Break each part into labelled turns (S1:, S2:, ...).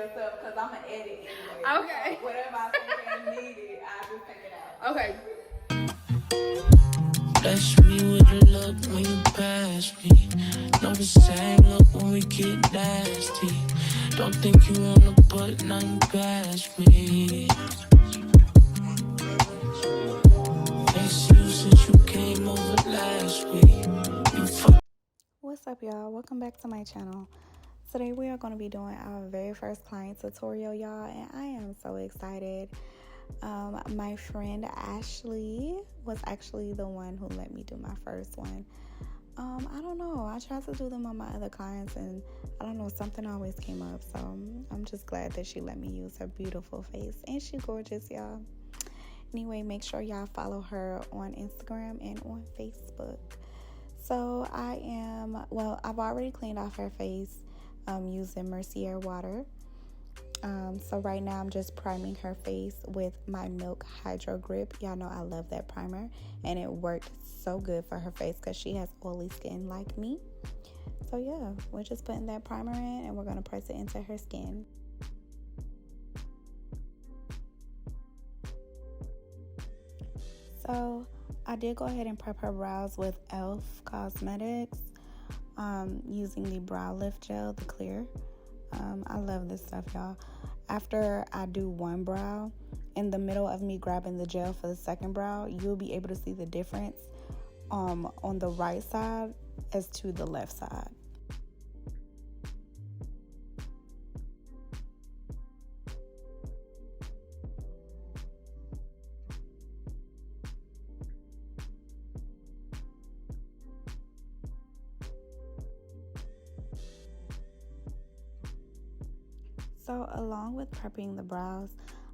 S1: yourself because I'm going to edit anyway.
S2: Okay.
S1: So whatever I think is needed, I'll just take it out.
S2: Okay.
S3: Bless me with a look when you pass me. Know the same look when we get nasty. Don't think you on the butt, now you pass me. Ain't seen you since you came over last week. You fuck.
S4: What's up, y'all? Welcome back to my channel. Today we are going to be doing our very first client tutorial, y'all, and I am so excited. My friend Ashley was actually the one who let me do my first one. I don't know, I tried to do them on my other clients and I don't know, something always came up, so I'm just glad that she let me use her beautiful face, and she gorgeous, y'all. Anyway, make sure y'all follow her on Instagram and on Facebook. So I've already cleaned off her face using Mercier water. So right now I'm just priming her face with my Milk Hydro Grip. Y'all know I love that primer, and it worked so good for her face because she has oily skin like me. So yeah, we're just putting that primer in and we're going to press it into her skin. So I did go ahead and prep her brows with e.l.f. Cosmetics using the brow lift gel, the clear. I love this stuff, y'all. After I do one brow, in the middle of me grabbing the gel for the second brow, you'll be able to see the difference on the right side as to the left side. So along with prepping the brows,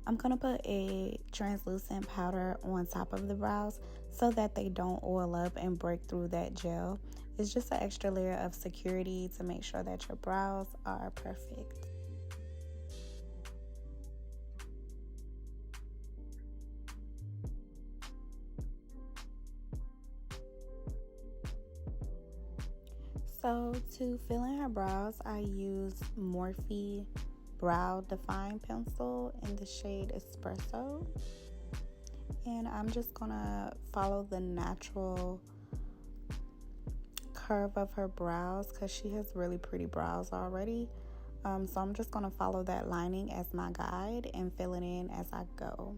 S4: I'm going to put a translucent powder on top of the brows so that they don't oil up and break through that gel. It's just an extra layer of security to make sure that your brows are perfect. So to fill in her brows, I use Morphe Brow Define Pencil in the shade Espresso. And I'm just gonna follow the natural curve of her brows because she has really pretty brows already. So I'm just gonna follow that lining as my guide and fill it in as I go.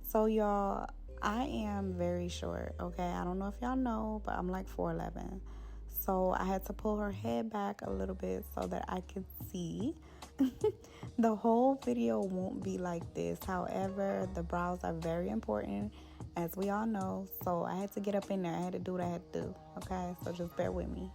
S4: So y'all, I am very short, okay? I don't know if y'all know, but I'm like 4'11". So I had to pull her head back a little bit so that I could see. The whole video won't be like this. However, the brows are very important, as we all know. So I had to get up in there. I had to do what I had to do. Okay, so just bear with me.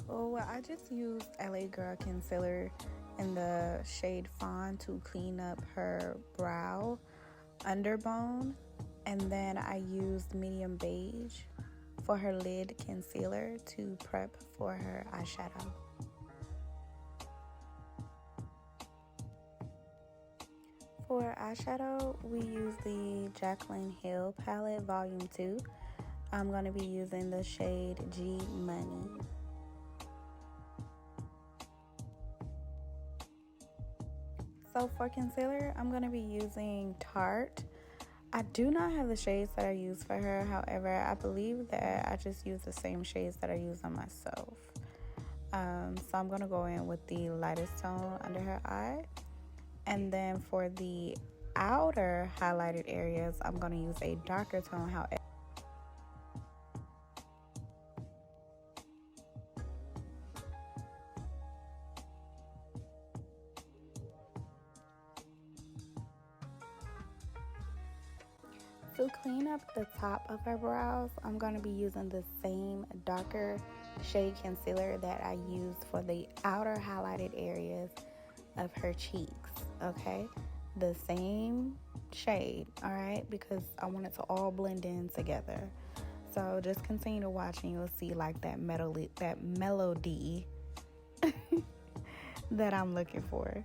S4: Oh, I just used LA Girl Concealer in the shade Fawn to clean up her brow underbone. And then I used Medium Beige for her lid concealer to prep for her eyeshadow. For eyeshadow, we use the Jaclyn Hill palette volume 2. I'm going to be using the shade G Money. So for concealer, I'm going to be using Tarte. I do not have the shades that I use for her. However, I believe that I just use the same shades that I use on myself. So I'm going to go in with the lightest tone under her eye. And then for the outer highlighted areas, I'm going to use a darker tone. However, to clean up the top of her brows, I'm going to be using the same darker shade concealer that I used for the outer highlighted areas of her cheeks, okay? The same shade, all right? Because I want it to all blend in together. So just continue to watch and you'll see like that melody that I'm looking for.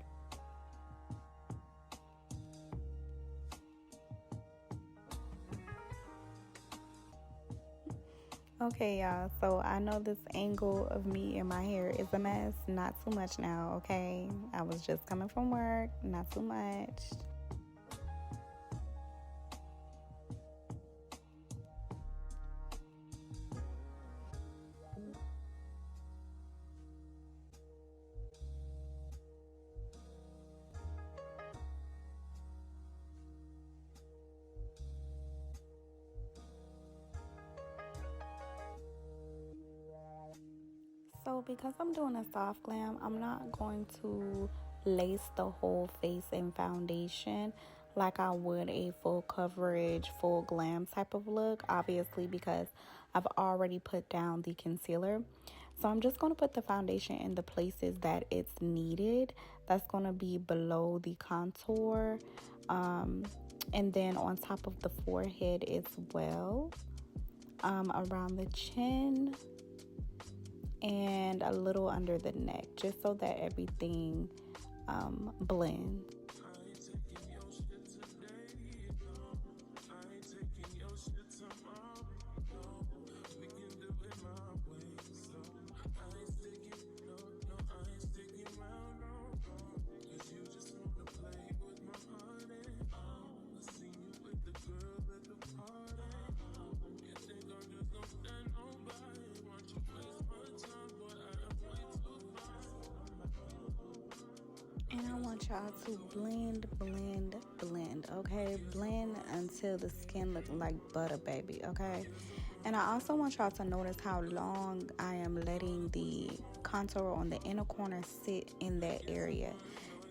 S4: Okay, y'all, so I know this angle of me and my hair is a mess. Not too much now, okay? I was just coming from work, not too much. So because I'm doing a soft glam, I'm not going to lace the whole face in foundation like I would a full coverage, full glam type of look, obviously, because I've already put down the concealer. So I'm just going to put the foundation in the places that it's needed. That's going to be below the contour, and then on top of the forehead as well, around the chin, and a little under the neck, just so that everything blends. And I want y'all to blend, okay? Blend until the skin looks like butter, baby, okay? And I also want y'all to notice how long I am letting the contour on the inner corner sit in that area.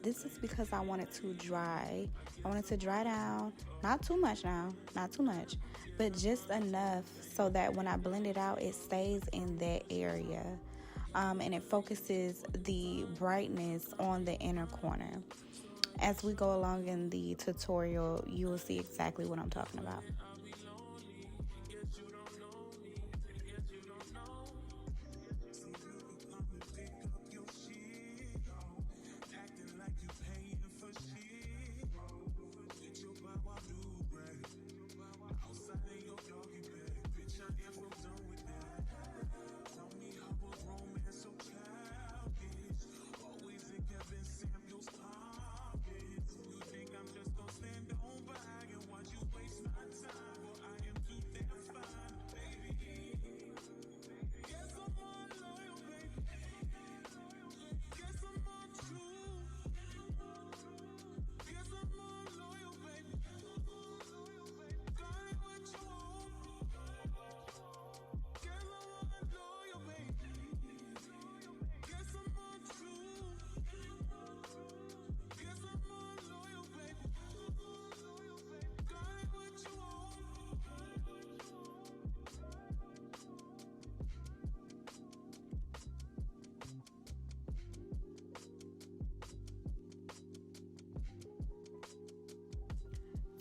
S4: This is because I want it to dry. I want it to dry down, not too much now, not too much, but just enough so that when I blend it out, it stays in that area. And it focuses the brightness on the inner corner. As we go along in the tutorial, you will see exactly what I'm talking about.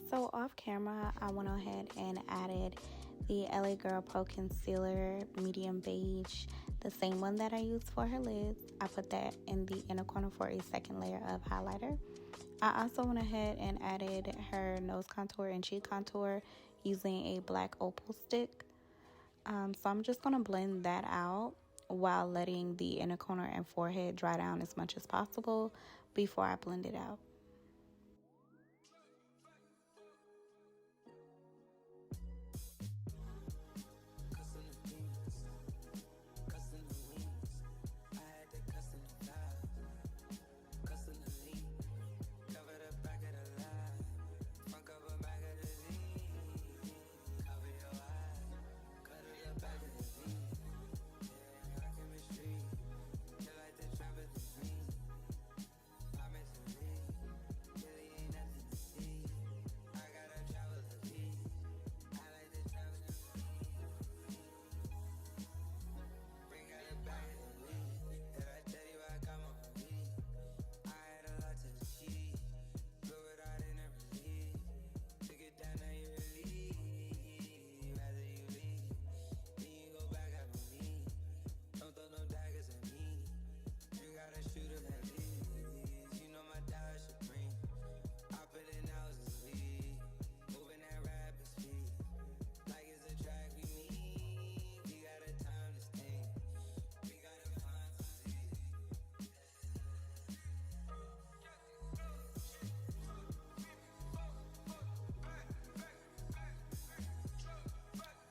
S4: So off camera, I went ahead and added the LA Girl Pro Concealer Medium Beige, the same one that I used for her lids. I put that in the inner corner for a second layer of highlighter. I also went ahead and added her nose contour and cheek contour using a black opal stick. So I'm just going to blend that out while letting the inner corner and forehead dry down as much as possible before I blend it out.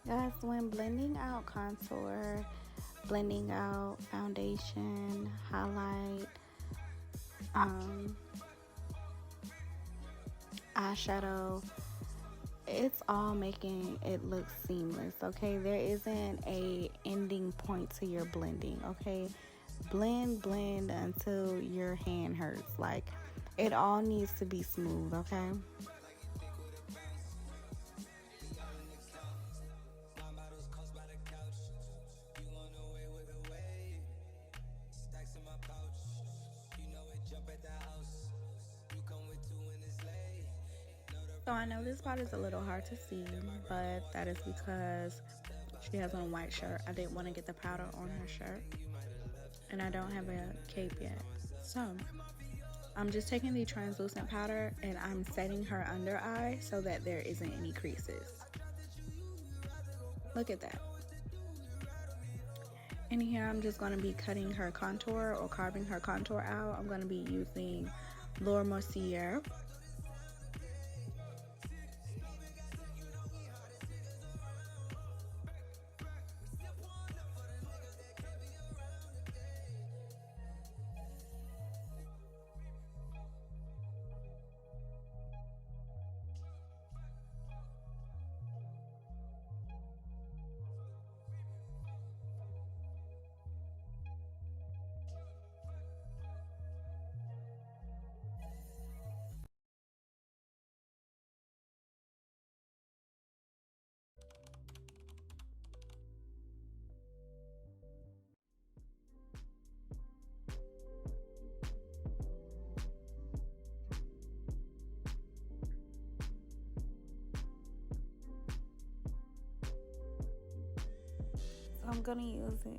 S4: Guys, when blending out contour, blending out foundation, highlight, eyeshadow, it's all making it look seamless, okay? There isn't a ending point to your blending, okay? Blend until your hand hurts. Like, it all needs to be smooth, okay? So I know this part is a little hard to see, but that is because she has on a white shirt. I didn't want to get the powder on her shirt, and I don't have a cape yet. So I'm just taking the translucent powder and I'm setting her under eye so that there isn't any creases. Look at that. And here I'm just going to be cutting her contour or carving her contour out. I'm going to be using Laura Mercier.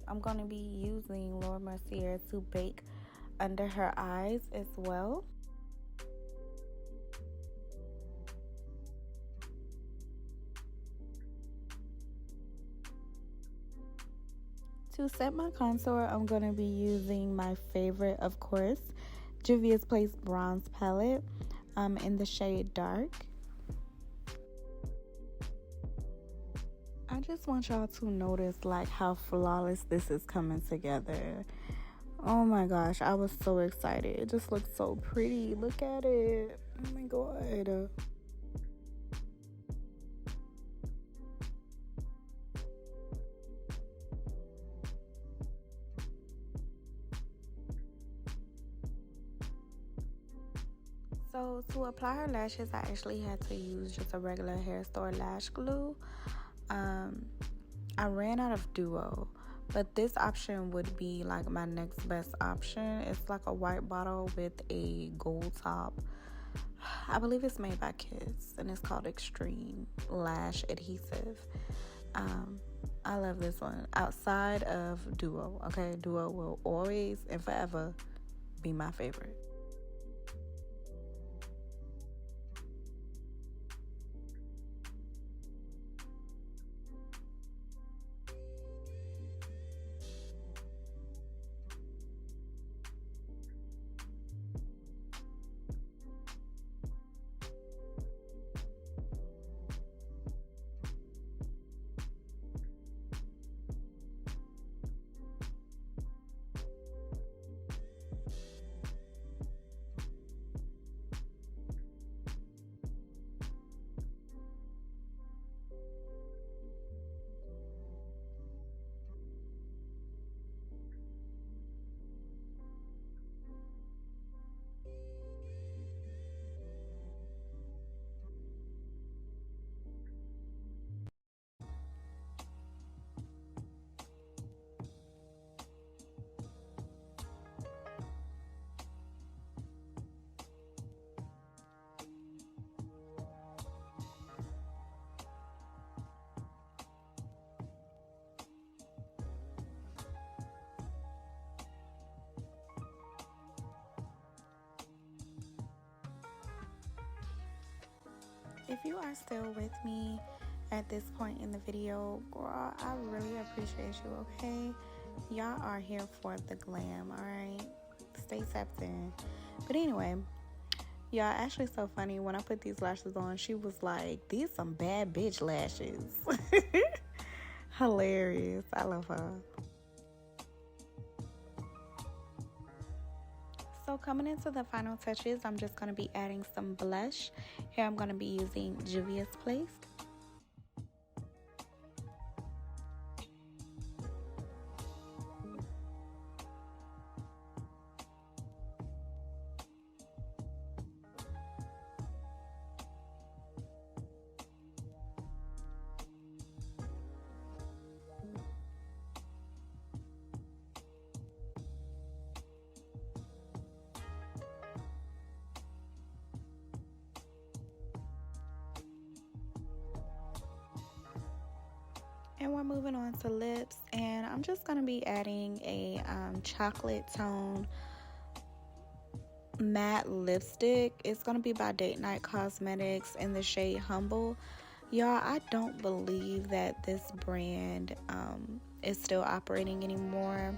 S4: I'm gonna be using Laura Mercier to bake under her eyes as well. To set my contour, I'm gonna be using my favorite, of course, Juvia's Place bronze palette in the shade Dark. I just want y'all to notice like how flawless this is coming together. Oh my gosh, I was so excited. It just looks so pretty. Look at it. Oh my god. So to apply her lashes, I actually had to use just a regular hair store lash glue. I ran out of Duo, but this option would be like my next best option. It's like a white bottle with a gold top. I believe it's made by Kiss and it's called Extreme Lash Adhesive. I love this one outside of Duo. Okay, Duo will always and forever be my favorite. If you are still with me at this point in the video, girl, I really appreciate you, okay? Y'all are here for the glam, alright? Stay tapped in. But anyway, y'all, actually so funny. When I put these lashes on, she was like, these some bad bitch lashes. Hilarious. I love her. So coming into the final touches, I'm just going to be adding some blush. Here I'm going to be using Juvia's Place. And we're moving on to lips, and I'm just going to be adding a chocolate tone matte lipstick. It's going to be by Date Night Cosmetics in the shade Humble. Y'all, I don't believe that this brand is still operating anymore.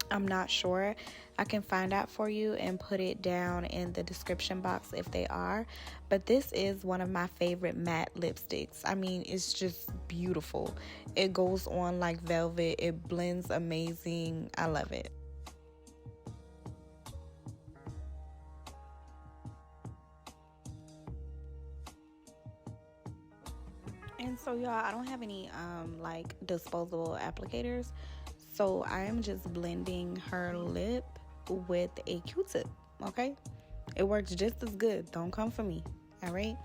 S4: I'm not sure. I can find out for you and put it down in the description box if they are. But this is one of my favorite matte lipsticks. I mean, it's just beautiful. It goes on like velvet. It blends amazing. I love it. And so y'all, I don't have any like disposable applicators. So I am just blending her lip with a Q-tip, okay? It works just as good. Don't come for me, all right?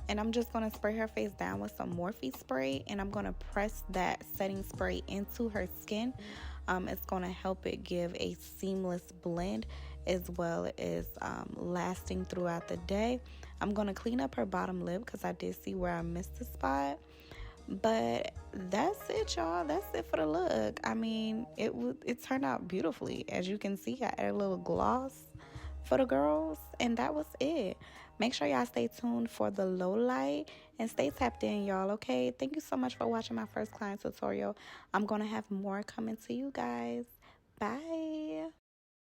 S4: And I'm just going to spray her face down with some Morphe spray, and I'm going to press that setting spray into her skin. It's going to help it give a seamless blend as well as lasting throughout the day. I'm going to clean up her bottom lip because I did see where I missed a spot. But that's it, y'all. That's it for the look. I mean, it turned out beautifully. As you can see, I added a little gloss for the girls, and that was it. Make sure y'all stay tuned for the low light and stay tapped in, y'all, okay? Thank you so much for watching my first client tutorial. I'm going to have more coming to you guys. Bye.